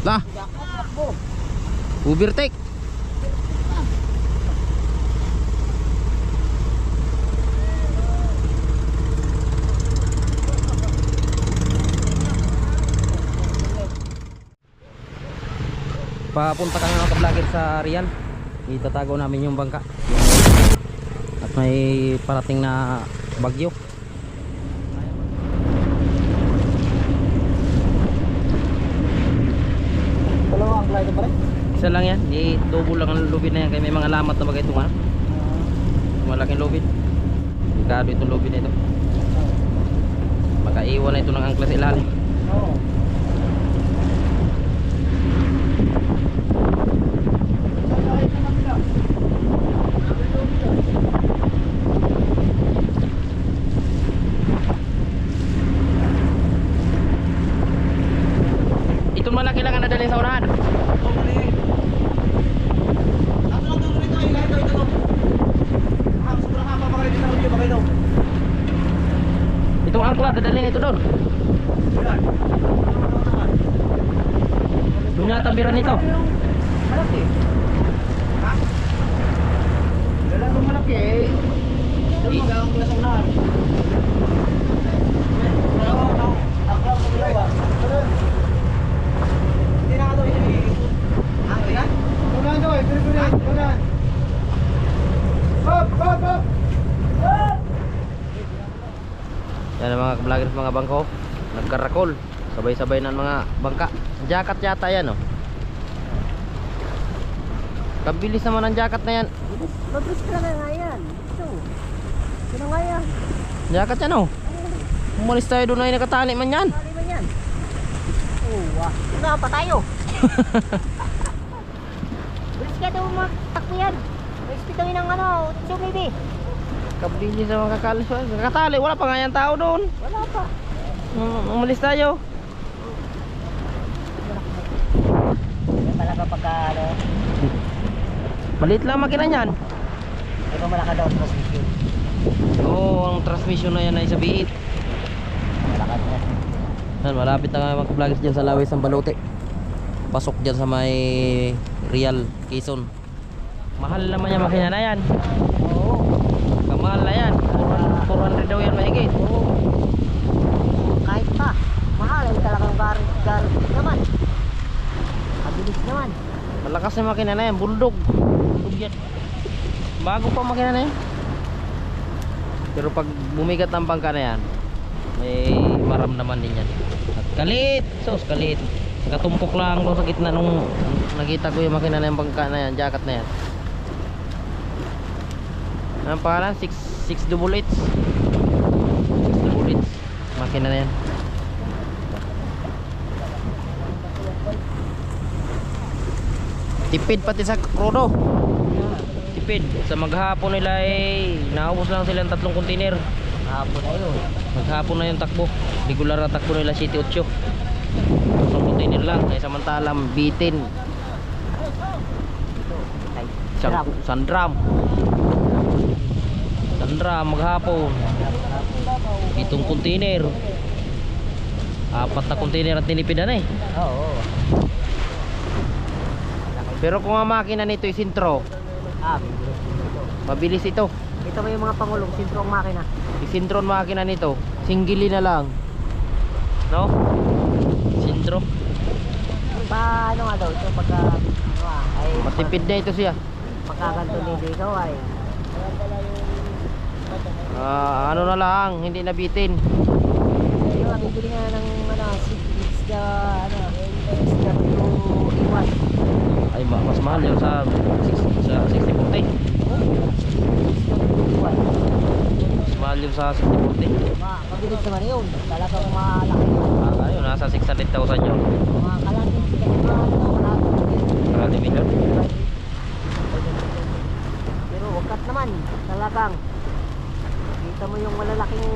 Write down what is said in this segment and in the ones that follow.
Lah. Overtake. Papunta kami mga ka-vlogger sa Rian. Itatago namin yung bangka. At may parating na bagyo. Dalawa ang glide pa rin? Isa lang yan. I-double lang ang lubid na yan. Kaya may mga alamat na bagay itong malaking lubid. Delikado itong lubid na ito. Makaiwan na ito ng angkla sa ilalim. Oo. Itong malaki lang ang nadali sa unahan. Itong angkla dadalhin ito doon. Doon na tabiran nito. Malaki. Ha? Lalaki malaki eh. Doon ang klase unahan. Hindi na ito ang yan? Unahan daw eh. Unahan. Hop! Hop! Hop! Yan ang mga vloggers, mga bangko. Nagkarakol. Sabay-sabay ng mga bangka. Jacket yata yan, oh. Kabilis naman ang jacket na yan. Mabilis ka na nga yan. Ito. Sino nga yan? Jacket yan, oh. Umalis tayo doon ay nakatali man yan. Mali ba yan? Oo, Ano pa tayo? Bilis ka daw magtakbo yan. Bilis ka ng ano, utso baby. Kabilis naman kakalis. Nakatali, wala pa nga yan tao doon. Wala pa. Umalis tayo. Yan talaga pagka ano. Maliit lang makina niyan. Ay pa malaka daw transmission. Oo, ang transmission na yan ay sa biit. Malaka na. Yan, malapit na nga mga vloggers dyan sa Lawis ng Balote. Pasok dyan sa may Real, Quezon. Mahal naman yung makina na yan. Oo. Kamahal na yan. 400 daw yan mahigit. Oo. Kahit pa. Mahal ay talagang garit naman. Mabilis naman. Malakas yung makina na yan. Bulldog. Bulldog yan. Bago pa makina na yan. Pero pag bumigat ang bangka na yan, may maramdaman din yan. At kalit. Sos, kalit. Nakatumpok lang doon sa gitna nung nakita ko yung makina na yung bangka na yan. Jacket na yan. Anong pangalan? 688. 688. Makina na yan. Tipid pati sa krono. Tipid. Sa maghapon nila ay naubos lang silang 3 container. Hapon na yun. Maghapon na yung takbo. Regular na takbo nila 7-8. 3 container lang. Kaya samantalang bitin. Sandram. Sandram maghapon. 7 container. 4 na container ang tinipidan eh. Oo. Pero kung ang makina nito ay sintro, Bibilis ito. mabilis ito. Ito ba yung mga pangulong sintro ang makina? Isintro ang makina nito, singgili na lang. No? Sintro. Pa ano nga daw ito pagka ay Matipid na ito siya. pagkaganto ni ikaw ay Ano na lang, hindi nabitin. ano bibili nga ng ano isda ano isda iwan. Ay mas mahal yun sa 6040. Mas mahal yun sa 6040. Mabilis naman yun. Talagang malaki. Ayun, nasa 600,000 yun. Mga kalating Kalahati million. pero wakat naman. Talagang kita mo yung malalaking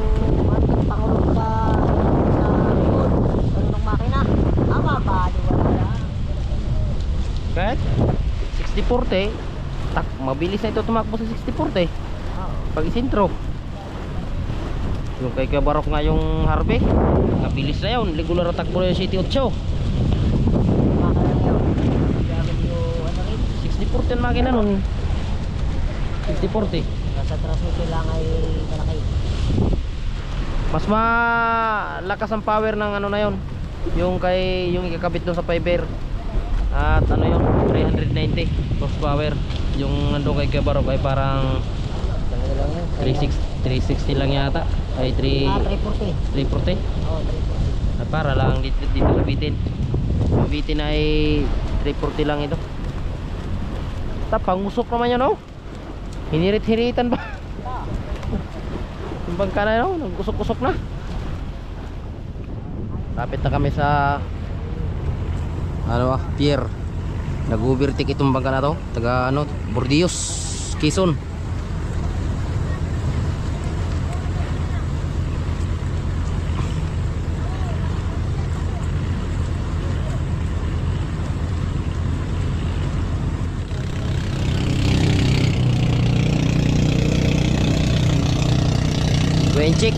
pangulong sa likod. Ano ng makina? Ama ba? Wala. Kahit 6040, mabilis na ito tumakbo sa 6040 pag isintro. Yung kay Kabarok nga yung Harvey, mabilis na yun. Regular na takbo na yung 7-8. Makina makina nun 50-40. Nasa transmission lang ay malaki. Mas malakas ang power ng ano na yon, yung ikakabit doon sa fiber. At ano yun, 390 horsepower. Yung nandun kay Kebarok ay parang Talaga lang yun. 360 lang yata. Ay 340. 340. Oo, 340. At para lang dito sa Bitin. Yung Bitin ay 340 lang ito. Pangusok naman yun, oh. Hinirit-hiritan pa. Yung bangka na yun, nagusok-usok na. Lapit na kami sa pier. Nag-overtake itong bangka na to. Taga Bordios, Quezon. Wenchik.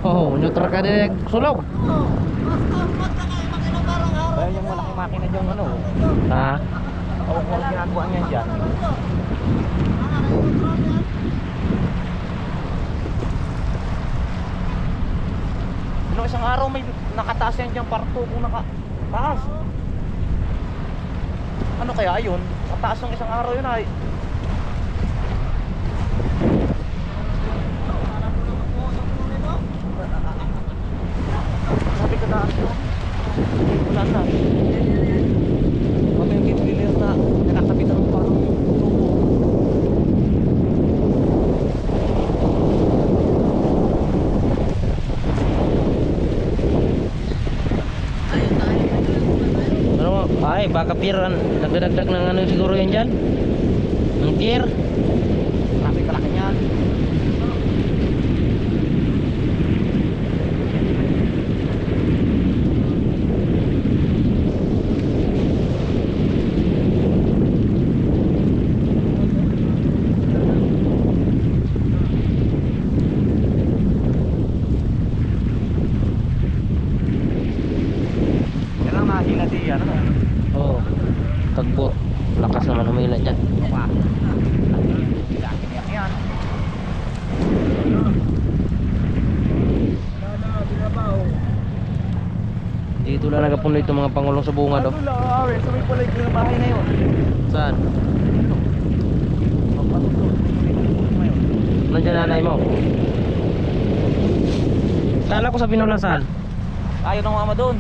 Oh, neutral ka din sulog. Ayun yung malaking makina dyan ano. Ha? O kung ginagawa niya dyan. Nung isang araw may nakataas yan dyan parto kung nakataas. Ano kaya yun? Nakataas ng isang araw yun ay. Sabi ko na wala na. Pati yung kitwiler na nakakabitan ng parang tubo. Ano? Ay, baka pier. Nagdadagdag ng ano siguro yan dyan? Ng pier? Grabe kalaki niyan. Yan ang nahila di yan. Oo. Tagbot. Lakas naman humila dyan. Pa. Laki niya yan. Dito lang nagapuno itong mga pangulong sa bunga do. Ano lang, awe, sa may palay ng bahay na yun. Saan? Papasok doon. Ngayon. Nandiyan nanay mo? Kala ko sa Pinulan saan? Ayaw ng mama doon.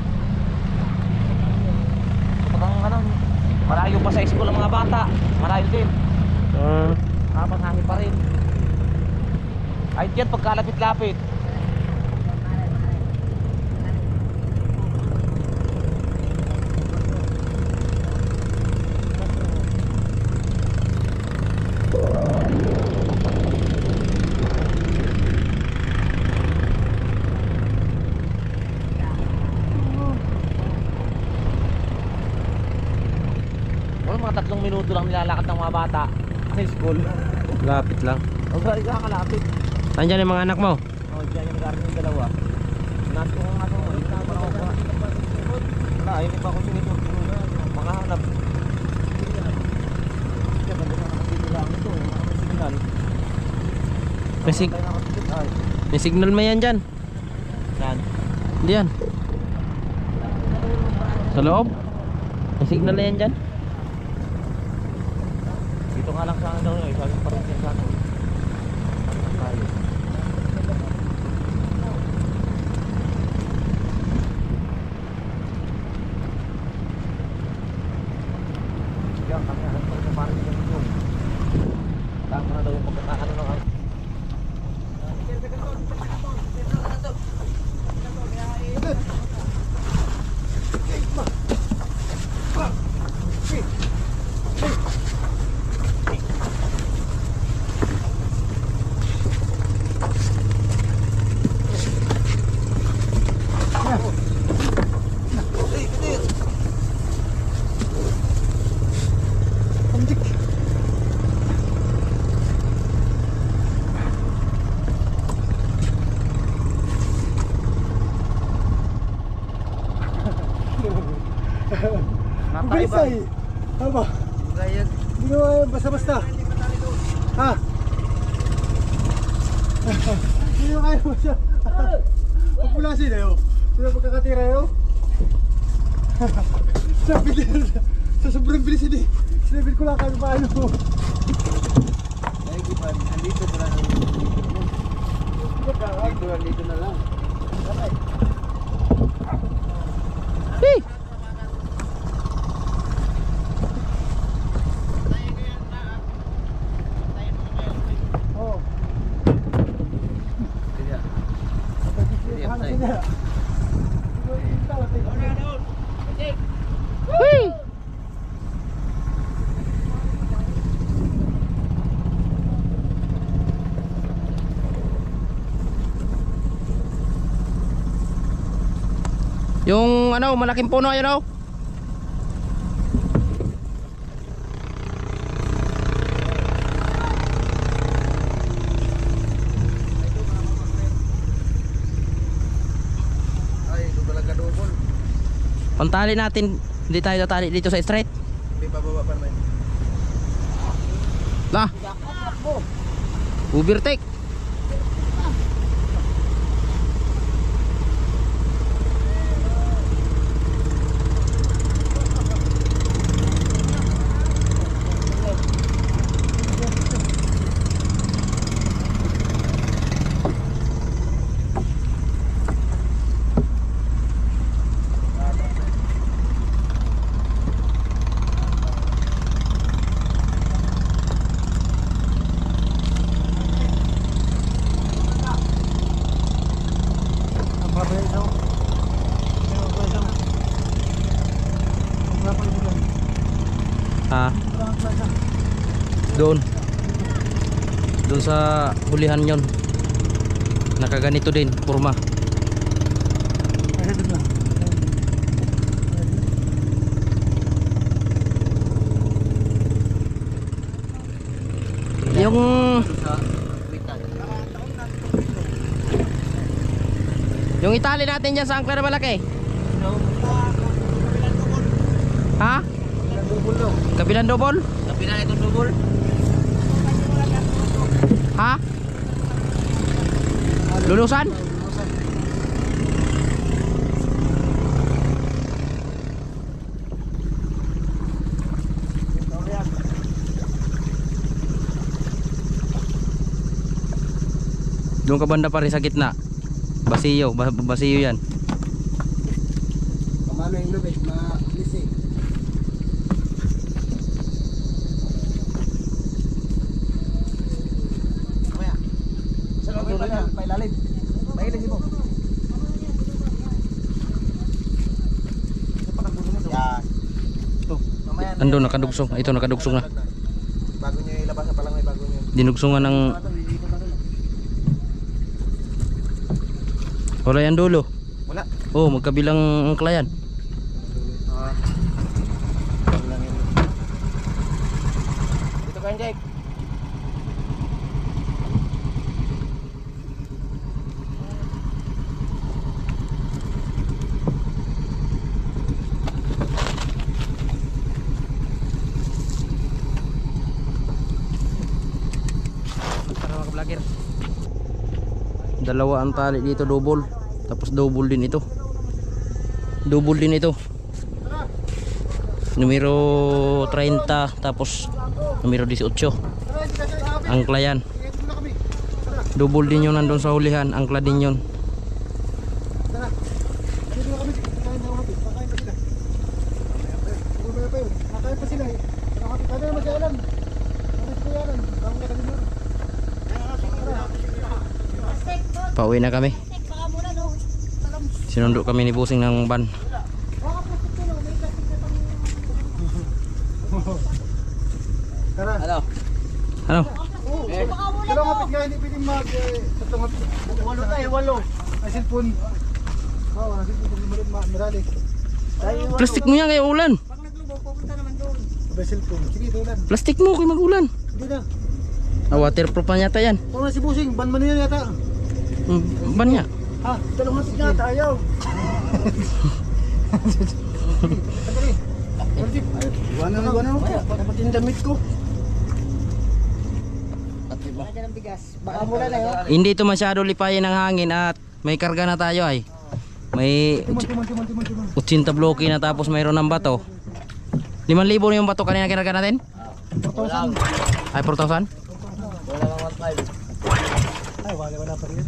Pagkang ano, malayo pa sa school ang mga bata. Malayo din. Habang hangin pa rin. Ay diyan pagkalapit-lapit. Mga 3 minuto lang nilalakad ng mga bata sa school. Lapit lang. O ba, ikakalapit. Nandiyan yung mga anak mo? O, dyan yung garden yung dalawa. Nato kong ato mo, hindi na pa ako ba? Wala, hindi pa ako sinipot. Mga hanap. Kaya ganda na nakapito lang ito. Mga signal. May, may signal mo yan dyan. Saan? Diyan. Sa loob. May signal na yan dyan. Dito nga lang sana daw yun. Sabi pa rin siya sa akin. Tayo. Yan, kami alam pa rin parang yan yun. Tama na daw yung pagkakaano ng ano. Natay ba? Apa? Gayag. Hindi ko basta-basta. Ha? Hindi ko kaya mo siya. Populasin na yun. Sino pagkakatira yun? Sabi din, sa sobrang bilis hindi. Sinabil ko lang kaya paano. Ay, Gipan, andito ko lang. Andito na lang. Hey! Oo. Hey! Yung ano, malaking puno yun oh. Ay, ito talaga double. Pantali natin, hindi tayo tatali dito sa straight. Hindi bababa pa naman. Lah. Overtake. Ha? Doon. Doon sa hulihan yon. Nakaganito din, kurma. Yung itali natin dyan sa angkla na malaki. Ha? Kabilang double? Kabilang itong double. Ha? Lulusan? Doon ka banda pa rin sa gitna. Basiyo, basiyo yan. Kamano yung lubid, ma-lisi. Kaya, sa lubid pa yan, pailalim. Pailalim mo. Yan. Ito, mamaya. Ando nakadugsong. Ito nakadugsong na. Bago niya ilabas na palang may bago niya. Dinugsungan ng wala yan dulo. Wala. Oh, magkabilang angkla yan. Dito kayo, Jake. Para mga vlogger. Dalawa ang tali dito, double. Tapos double din ito. Double din ito. Numero 30 tapos numero 18. Angkla yan. Double din yun nandun sa hulihan. Angkla din yun. Kakain pa sila eh. Kada naman siya alam. Pauwi na kami. Sinundo kami ni Busing ng van. Tara. Ano? Ano? Dalawang hapit nga, hindi pwedeng tatlong hapit. Walo tayo, walo. Ay, cellphone. Oo, wala cellphone pag lumalit, marali. Plastic mo yan kaya ulan. Pag naglubaw, pupunta naman doon. Abay, cellphone. Sige, tulan. Plastic mo kaya mag-ulan. Hindi na. Waterproof na yata yan. Kung na si Busing, ban man yan yata. Ban niya. Ha? Dalawang hapit nga, tayo. Sandali. Iwan na mo po. Dapat yung damit ko. Lagyan ng bigas. Baka mula na yun. Hindi ito masyado lipayin ng hangin at may karga na tayo ay. May Timon. 80 bloke na tapos mayroon ng bato. 5,000 na yung bato kanina kinarga natin? 4,000. Ay 4,000? Wala lang 1.5. Ay, wala pa rin.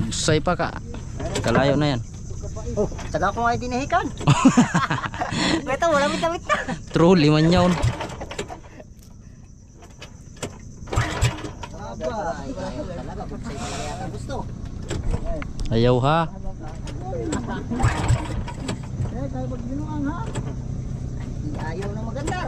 Say pa ka. Kalayo na yan. Oh, taga ko nga yung dinahikan. Ito, wala may damit na. True, 5 yun. Talaga, kung sa'yo talaga yata gusto. Ayaw ha. Tayo magbinuang ha. Hindi ayaw na maganda.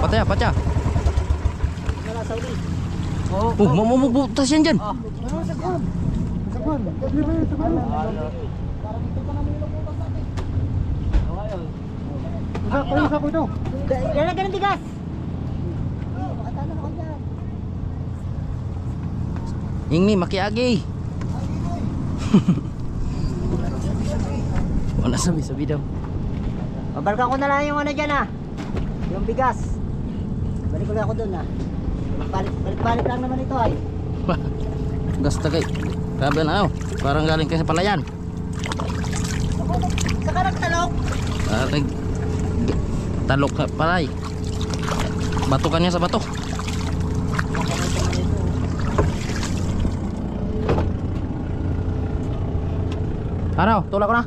Patya, patya. Wala Saudi. Mabubutas yan dyan. Sagwan. Sabi ba yun? Sagwan. Isa ko ito. Lalagyan ng bigas. Makatalo ako dyan. Ingni, makiagi. Wala sabi daw. Babalikan ko na lang yung ano dyan ha. Yung bigas. Balik ko lang ako dun ha. Balik lang naman ito ay. Gasta kay. Grabe na parang galing kayo sa palayan. Saka nagtalok. Talok ka palay. Batukan niya sa bato. Ano? Tulak ko na.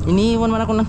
Iniiwan man ako na.